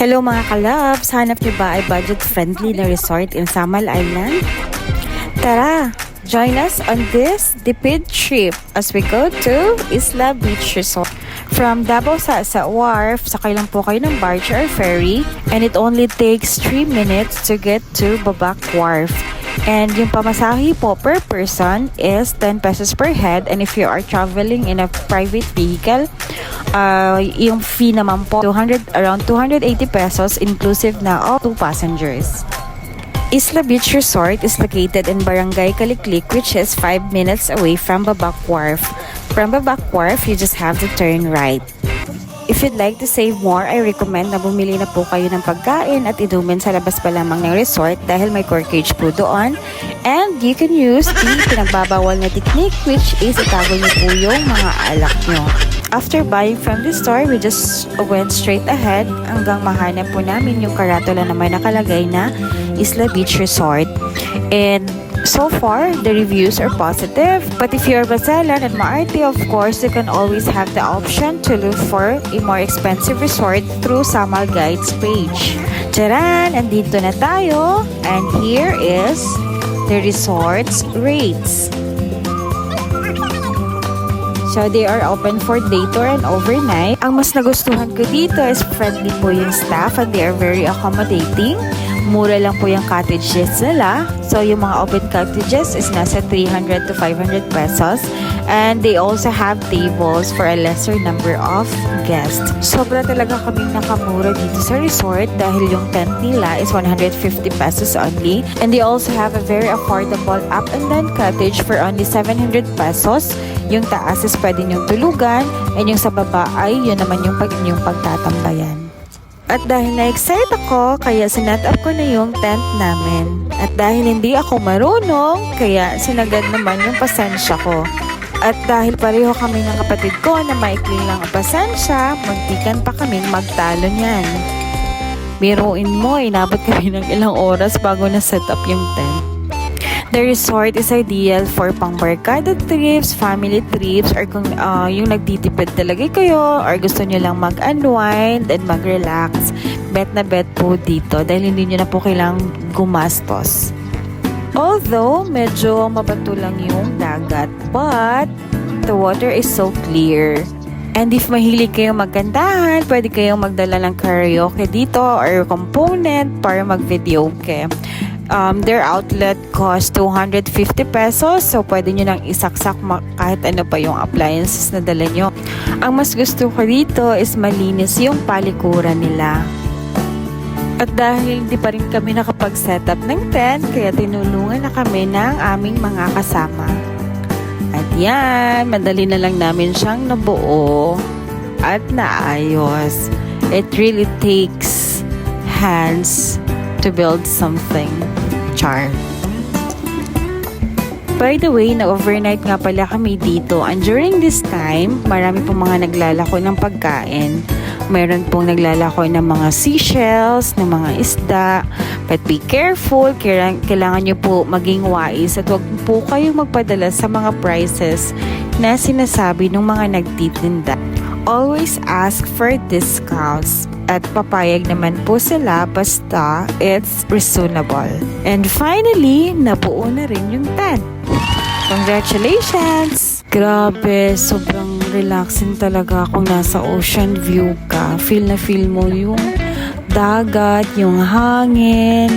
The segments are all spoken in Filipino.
Hello mga kalabs! Hanap niyo ba ay budget-friendly na resort in Samal Island? Tara! Join us on this tipid trip as we go to Isla Beach Resort. From Davao sa Wharf, sakay lang po kayo ng barge or ferry and it only takes 3 minutes to get to Babac Wharf. And yung pamasahe po per person is 10 pesos per head, and if you are traveling in a private vehicle, yung fee naman po around 280 pesos inclusive na of 2 passengers. Isla Beach Resort is located in Barangay Kaliklik, which is 5 minutes away from Babac Wharf. From Babac Wharf, you just have to turn right. If you'd like to save more, I recommend na bumili na po kayo ng pagkain at inumin sa labas pa lamang ng resort dahil may corkage po doon. And you can use the pinagbabawal na technique, which is itago niyo po yung mga alak nyo. After buying from the store, we just went straight ahead hanggang mahanap po namin yung karatula na may nakalagay na Isla Beach Resort. And so far, the reviews are positive. But if you're Baselan and Maarte, of course, you can always have the option to look for a more expensive resort through Samal Guides page. Charan! Andito na tayo. And here is the resort's rates. So, they are open for day tour and overnight. Ang mas nagustuhan ko dito is friendly po yung staff and they are very accommodating. Mura lang po yung cottages nila. So, yung mga open cottages is nasa 300 to 500 pesos. And they also have tables for a lesser number of guests. Sobra talaga kaming nakamura dito sa resort dahil yung tent nila is 150 pesos only. And they also have a very affordable up and down cottage for only 700 pesos. Yung taas is pwede niyong tulugan, and yung sa baba ay yun naman yung inyong pagtatambayan. At dahil na-excite ako, kaya sinet up ko na yung tent namin. At dahil hindi ako marunong, kaya sinagad naman yung pasensya ko. At dahil pareho kami ng kapatid ko na maikli lang ang pasensya, muntikan pa kaming magtalo niyan. Biruin mo, inabot kami ng ilang oras bago na-set up yung tent. The resort is ideal for pang-barkada trips, family trips, or kung yung nagtitipid talaga kayo, or gusto nyo lang mag-unwind and mag-relax. Bet na bet po dito dahil hindi nyo na po kailang gumastos. Although, medyo mabato lang yung dagat, but the water is so clear. And if mahilig kayong magkantahan, pwede kayong magdala ng karaoke dito or component para mag-videoke. Their outlet cost 250 pesos, so pwede nyo nang isaksak kahit ano pa yung appliances na dala nyo. Ang mas gusto ko dito is malinis yung palikuran nila. At dahil hindi pa rin kami nakapag-setup ng tent, kaya tinulungan na kami ng aming mga kasama. At yan, madali na lang namin siyang nabuo at naayos. It really takes hands to build something. Char. By the way, na-overnight nga pala kami dito, and during this time, marami pong mga naglalako ng pagkain. Mayroon pong naglalako ng mga seashells, ng mga isda. But be careful, kailangan nyo po maging wise at huwag po kayong magpadala sa mga prices na sinasabi ng mga nagtitinda. Always ask for discounts. At papayag naman po sila basta it's reasonable. And finally, nabuo na rin yung tent. Congratulations! Grabe, sobrang relaxing talaga kung nasa ocean view ka. Feel na feel mo yung dagat, yung hangin.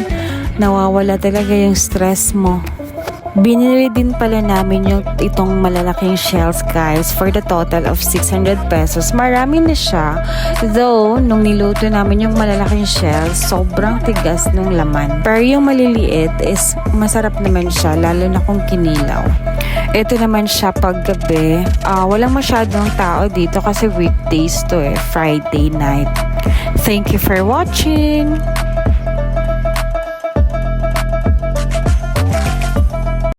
Nawawala talaga yung stress mo. Binili din pala namin itong malalaking shells, guys, for the total of 600 pesos. Marami na siya. Though, nung niluto namin yung malalaking shells, sobrang tigas ng laman. Pero yung maliliit is masarap naman siya, lalo na kung kinilaw. Ito naman siya paggabi. Walang masyadong tao dito kasi weekdays to Friday night. Thank you for watching!